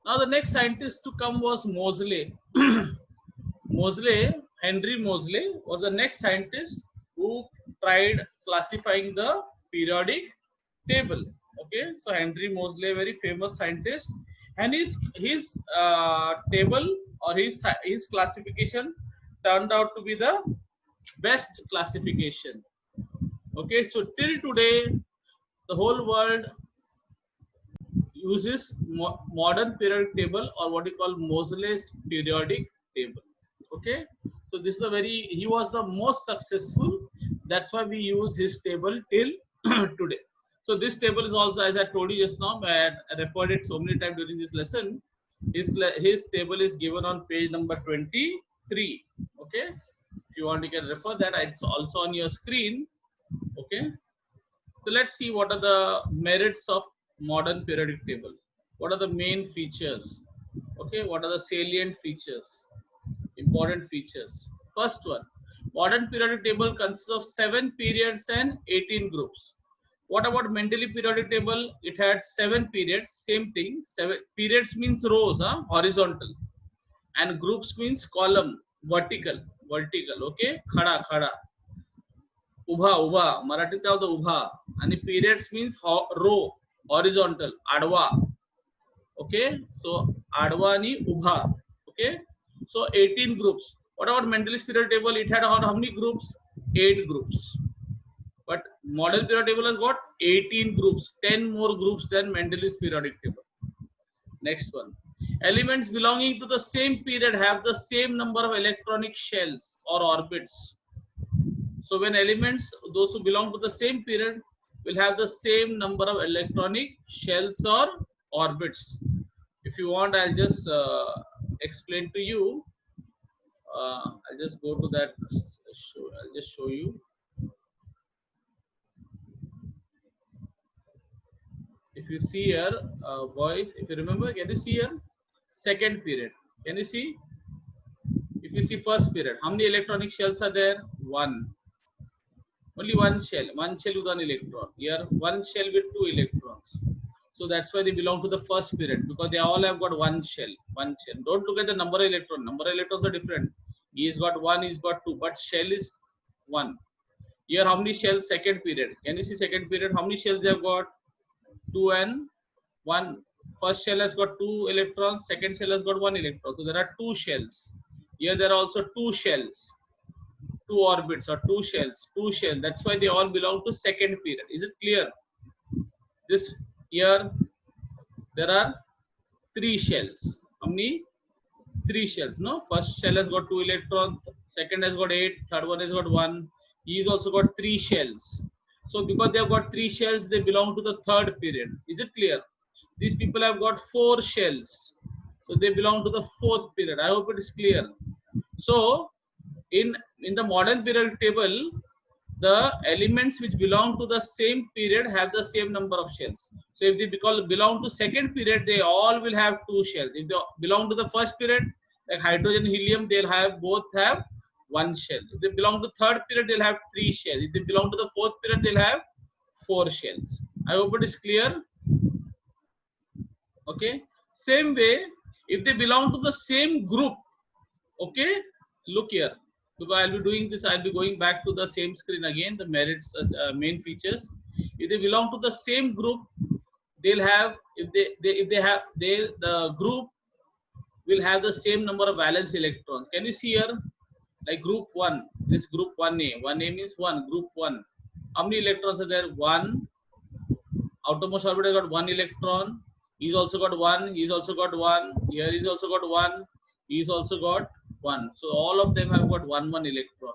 Now the next scientist to come was Moseley. Moseley, Henry Moseley was the next scientist who tried classifying the periodic table. Okay, so Henry Moseley, very famous scientist, and his table or his classification turned out to be the best classification. Okay, so till today, the whole world uses modern periodic table, or what you call Moseley's periodic table. Okay, so this is a very, he was the most successful, that's why we use his table till today. So this table is also, as I told you just now, I referred it so many times during this lesson. His table is given on page number 23. Okay, if you want, you can refer that, it's also on your screen. Okay, so let's see what are the merits of modern periodic table. What are the main features? Okay, what are the salient features? Important features. First one, modern periodic table consists of 7 periods and 18 groups. What about Mendeleev periodic table? It had 7 periods, same thing. 7 periods means rows, horizontal, and groups means column, vertical, vertical. Okay, khada, khada. उभा उभा मराठीत काय होतं उभा आणि periods means row, horizontal, आडवा. Okay, so आडवा आणि उभा. Okay, so 18 groups. What about Mendeleev's periodic table? It had how many groups? 8 groups. But modern periodic table has got 18 groups, 10 more groups than Mendeleev's periodic table. Next one, elements belonging to the same period have the same number of electronic shells or orbits. So when elements, those who belong to the same period, will have the same number of electronic shells or orbits. If you want, I'll just explain to you. I'll just go to that. I'll just show you. If you see here, boys, if you remember, can you see here? Second period. Can you see? If you see first period, how many electronic shells are there? One. Only one shell with one electron. Here, one shell with 2 electrons. So that's why they belong to the first period, because they all have got one shell. One shell. Don't look at the number of electrons. Number of electrons are different. He's got one, he's got two, but shell is one. Here, how many shells? Second period. Can you see second period? How many shells they have got? 2 and 1. First shell has got 2 electrons. Second shell has got 1 electron. So there are 2 shells. Here there are also 2 shells. 2 orbits or 2 shells, that's why they all belong to second period. Is it clear? This here there are 3 shells. How many? 3 shells. No, first shell has got 2 electrons, second has got 8, third one has got 1. He's also got 3 shells. So because they have got 3 shells, they belong to the third period. Is it clear? These people have got 4 shells, so they belong to the fourth period. I hope it is clear. So in the modern periodic table, the elements which belong to the same period have the same number of shells. So if they belong to second period, they all will have 2 shells. If they belong to the first period, like hydrogen, helium, they'll have both have 1 shell. If they belong to third period, they'll have 3 shells. If they belong to the fourth period, they'll have 4 shells. I hope it is clear. Okay. Same way, if they belong to the same group, okay, look here, because I'll be doing this, I'll be going back to the same screen again, the merits, main features. If they belong to the same group, they'll have, the group will have the same number of valence electrons. Can you see here? Like group 1, this group 1A. 1A means 1, group 1. How many electrons are there? 1. Outermost orbit has got 1 electron. He's also got 1. He's also got 1. Here he's also got 1. He's also got 1. So all of them have got 1 electron.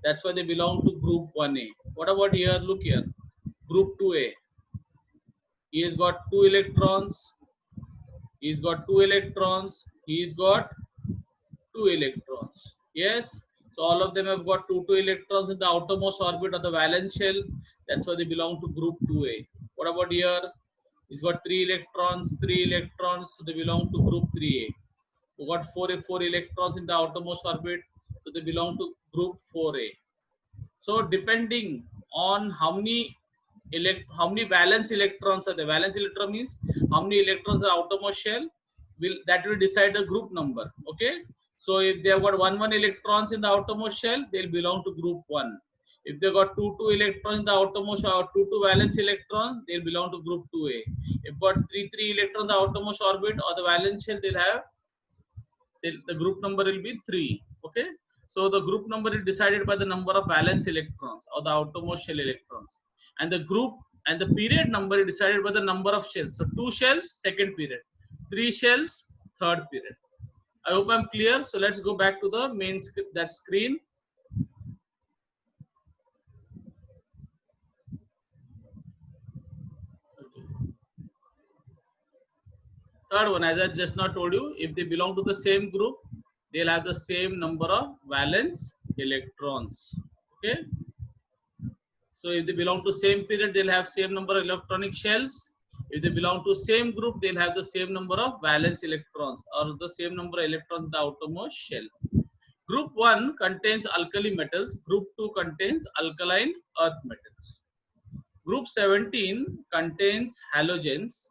That's why they belong to group 1A. What about here? Look here. Group 2A. He has got 2 electrons. He's got 2 electrons. He's got 2 electrons. Yes. So all of them have got 2 electrons in the outermost orbit of the valence shell. That's why they belong to group 2A. What about here? He's got 3 electrons, 3 electrons. So they belong to group 3A. We got 4 electrons in the outermost orbit, so they belong to group 4A. So depending on how many valence electrons are there, valence electron means how many electrons are outermost shell, will decide the group number. Okay, so if they have got 1 electrons in the outermost shell, they'll belong to group 1. If they got 2 electrons in the outermost, or 2 valence electrons, they'll belong to group 2A. If got 3 electrons in the outermost orbit or the valence shell, they'll have, the group number will be 3. Okay, so the group number is decided by the number of valence electrons or the outermost shell electrons, and the group and the period number is decided by the number of shells. So 2 shells, second period; 3 shells, third period. I hope I'm clear. So let's go back to the main screen. Third one, as I just now told you, if they belong to the same group, they'll have the same number of valence electrons. Okay. So if they belong to same period, they'll have same number of electronic shells. If they belong to same group, they'll have the same number of valence electrons, or the same number of electrons in the outermost shell. Group 1 contains alkali metals. Group 2 contains alkaline earth metals. Group 17 contains halogens,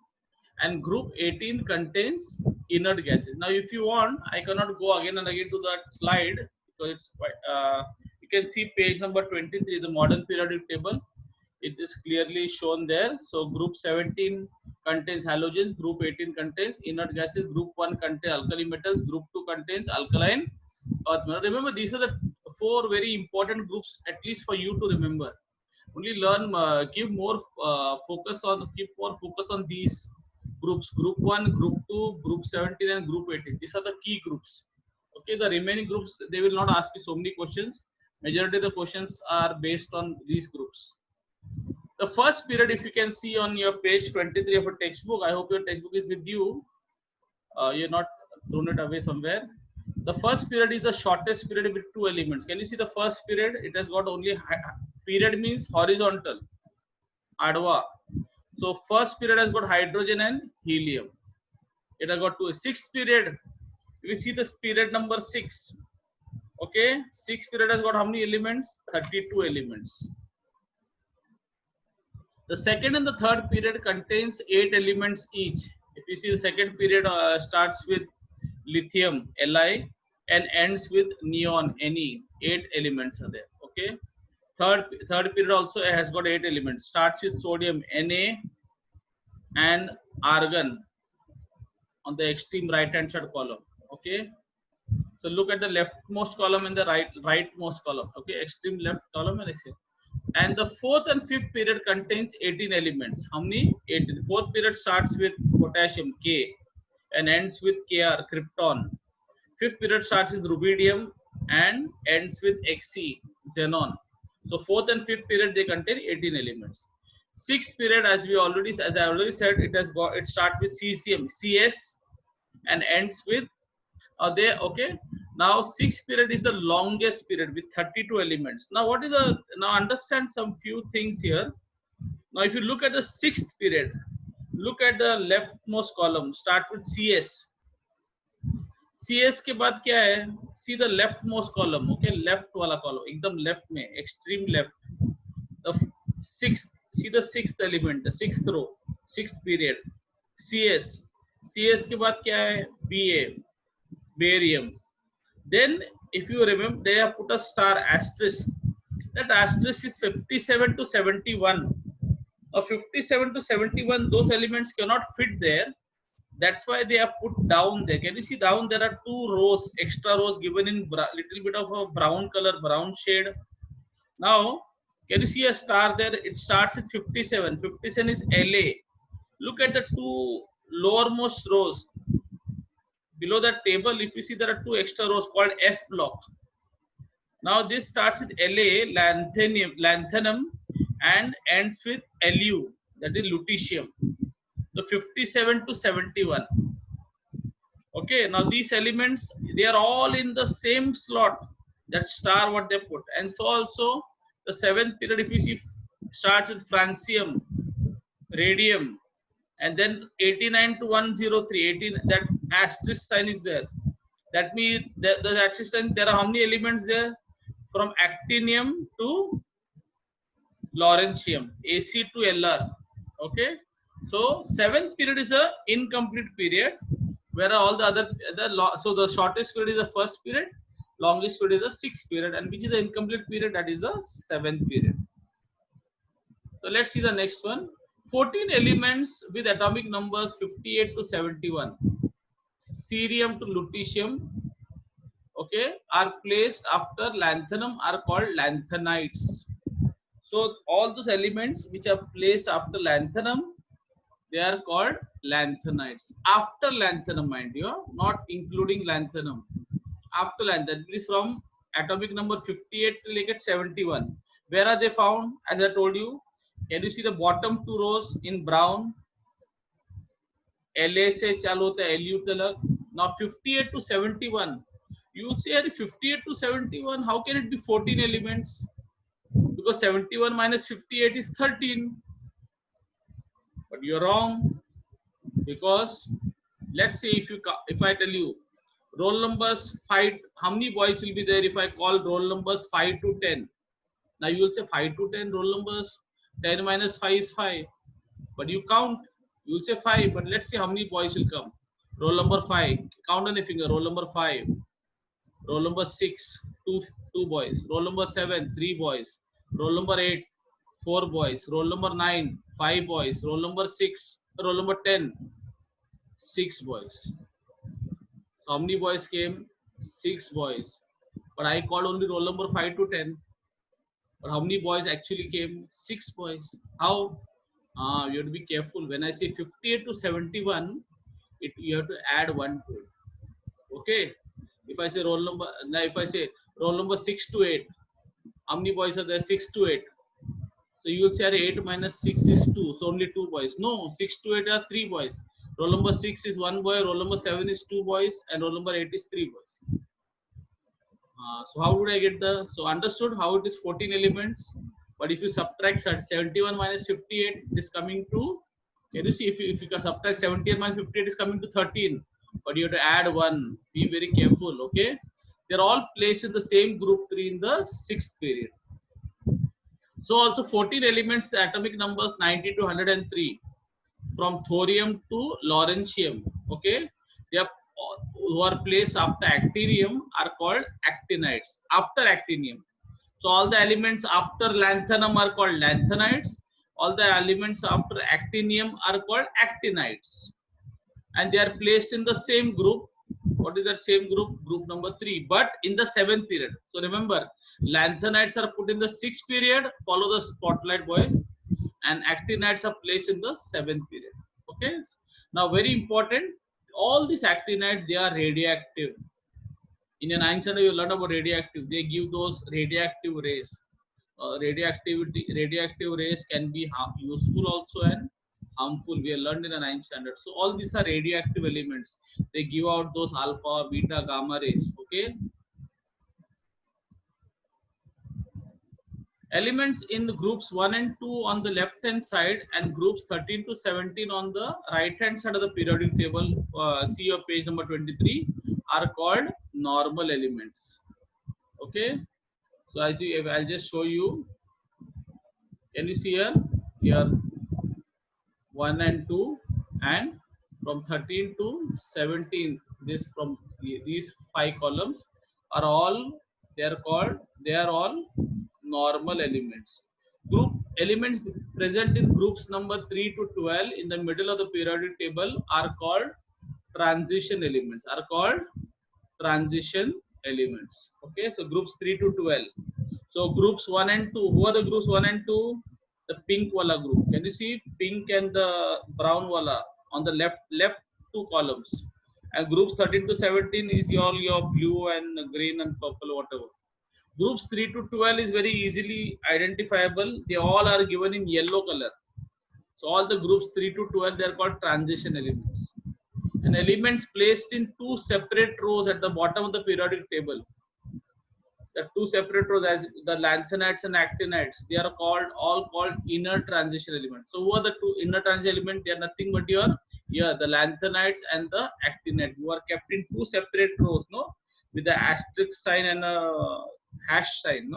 and group 18 contains inert gases. Now, if you want, I cannot go again and again to that slide because it's quite. You can see page number 23, the modern periodic table. It is clearly shown there. So, group 17 contains halogens. Group 18 contains inert gases. Group 1 contains alkali metals. Group 2 contains alkaline earth metals. Remember, these are the 4 very important groups, at least for you to remember. Only learn, keep more focus on these groups: group 1, group 2, group 17, and group 18. These are the key groups. Okay, the remaining groups, they will not ask you so many questions. Majority of the questions are based on these groups. The first period, if you can see on your page 23 of a textbook, I hope your textbook is with you. You're not thrown it away somewhere. The first period is the shortest period with 2 elements. Can you see the first period? It has got only, period means horizontal, adva. So first period has got hydrogen and helium. It has got 2. Sixth period, we see this period number 6. Okay, sixth period has got how many elements? 32 elements. The second and the third period contains 8 elements each. If you see, the second period starts with lithium, Li, and ends with neon, Ne. 8 elements are there. Okay. Third period also has got 8 elements. Starts with sodium, Na, and argon on the extreme right hand side column. Okay. So look at the leftmost column and the rightmost column. Okay. Extreme left column and extreme. And the fourth and fifth period contains 18 elements. How many? 18. Fourth period starts with potassium, K, and ends with Kr, krypton. Fifth period starts with rubidium and ends with Xe, xenon. So fourth and fifth period, they contain 18 elements. Sixth period, as I already said, it starts with cesium, Cs, and ends with okay. Now sixth period is the longest period with 32 elements. Now what is now understand some few things here. Now if you look at the sixth period, look at the leftmost column, start with CS. CS के बाद क्या है? See the leftmost column, okay, left वाला column, एकदम left में, extreme left. The sixth, see the sixth element, the sixth row, sixth period, CS. CS के बाद क्या है? BA, barium. Then if you remember, they have put a star asterisk. That asterisk is 57 to 71. Now 57 to 71, those elements cannot fit there. That's why they have put down there. Can you see down? There are 2 rows, extra rows given in little bit of a brown color, brown shade. Now, can you see a star there? It starts with 57. 57 is La. Look at the 2 lowermost rows. Below that table, if you see, there are 2 extra rows called F block. Now this starts with La, lanthanum, and ends with Lu, that is lutetium. So 57 to 71. Okay, now these elements, they are all in the same slot, that star what they put. And so also the 7th period, if you see, starts with francium, radium, and then 89 to 103, 18, that asterisk sign is there. That means the asterisk sign, there are how many elements there? From actinium to lawrencium, Ac to Lr. Okay, so 7th period is a incomplete period, Where are all the other so the shortest period is the first period, longest period is the sixth period, and which is the incomplete period, that is the seventh period. So let's see the next one. 14 elements with atomic numbers 58 to 71, cerium to lutetium, okay, are placed after lanthanum are called lanthanides. So all those elements which are placed after lanthanum, they are called lanthanides. After lanthanum, mind you, not including lanthanum. After lanthanum, that is from atomic number 58 till 71. Where are they found? As I told you, can you see the bottom two rows in brown? LA से चालू होता है LU तक. Now 58 to 71. You would say 58 to 71. How can it be 14 elements? Because 71 minus 58 is 13. But you're wrong, because let's say if I tell you roll numbers 5, how many boys will be there if I call roll numbers 5 to 10? Now you will say 5 to 10 roll numbers, 10 minus 5 is 5, but you count, you will say 5, but let's see how many boys will come. Roll number 5, count on a finger. Roll number 5, roll number 6, 2 boys. Roll number 7, 3 boys. Roll number 8, 4 boys. Roll number 9, 5 boys. Roll number 6, roll number 10, 6 boys. So how many boys came? 6 boys. But I called only roll number 5 to 10. But how many boys actually came? 6 boys. How? You have to be careful. When I say 58 to 71, you have to add 1 to it. Okay. If I say roll number, now if I say roll number 6 to 8, how many boys are there? 6 to 8. So you will say 8 minus 6 is 2. So only 2 boys. No, 6 to 8 are 3 boys. Roll number 6 is 1 boy. Roll number 7 is 2 boys. And roll number 8 is 3 boys. So how would I get the, so understood how it is 14 elements. But if you subtract 71 minus 58, it is coming to, can you see, if you can subtract 78 minus 58, it is coming to 13. But you have to add 1. Be very careful, okay? They're all placed in the same group 3 in the 6th period. So also 14 elements, the atomic numbers 90 to 103, from thorium to lawrencium, okay? They are, who are placed after actinium are called actinides. After actinium. So all the elements after lanthanum are called lanthanides. All the elements after actinium are called actinides. And they are placed in the same group. What is that same group? Group number 3, but in the 7th period. So remember, lanthanides are put in the 6th period. Follow the spotlight, boys. And actinides are placed in the 7th period. Okay. Now very important. All these actinides, they are radioactive. In a 9th standard, you learn about radioactive. They give those radioactive rays. Radioactive rays can be useful also and harmful. We have learned in the 9th standard. So all these are radioactive elements. They give out those alpha, beta, gamma rays. Okay. Elements in the groups 1 and 2 on the left hand side and groups 13 to 17 on the right hand side of the periodic table, see your page number 23, are called normal elements. Okay. So as you, I'll just show you. Can you see here? Here 1 and 2, and from 13 to 17, this from these 5 columns are all, they are all normal elements. Group elements present in groups number 3 to 12 in the middle of the periodic table are called transition elements. Okay, so groups 3 to 12. So groups 1 and 2. Who are the groups 1 and 2? The pink wala group. Can you see pink and the brown wala on the left 2 columns? And groups 13 to 17 is your blue and green and purple, whatever. Groups 3 to 12 is very easily identifiable. They all are given in yellow color. So all the groups 3 to 12, they are called transition elements. And elements placed in 2 separate rows at the bottom of the periodic table. The 2 separate rows, as the lanthanides and actinides, they are all called inner transition elements. So who are the 2 inner transition elements? They are nothing but the lanthanides and the actinides, who are kept in 2 separate rows, no, with the asterisk sign and a hash sign, no.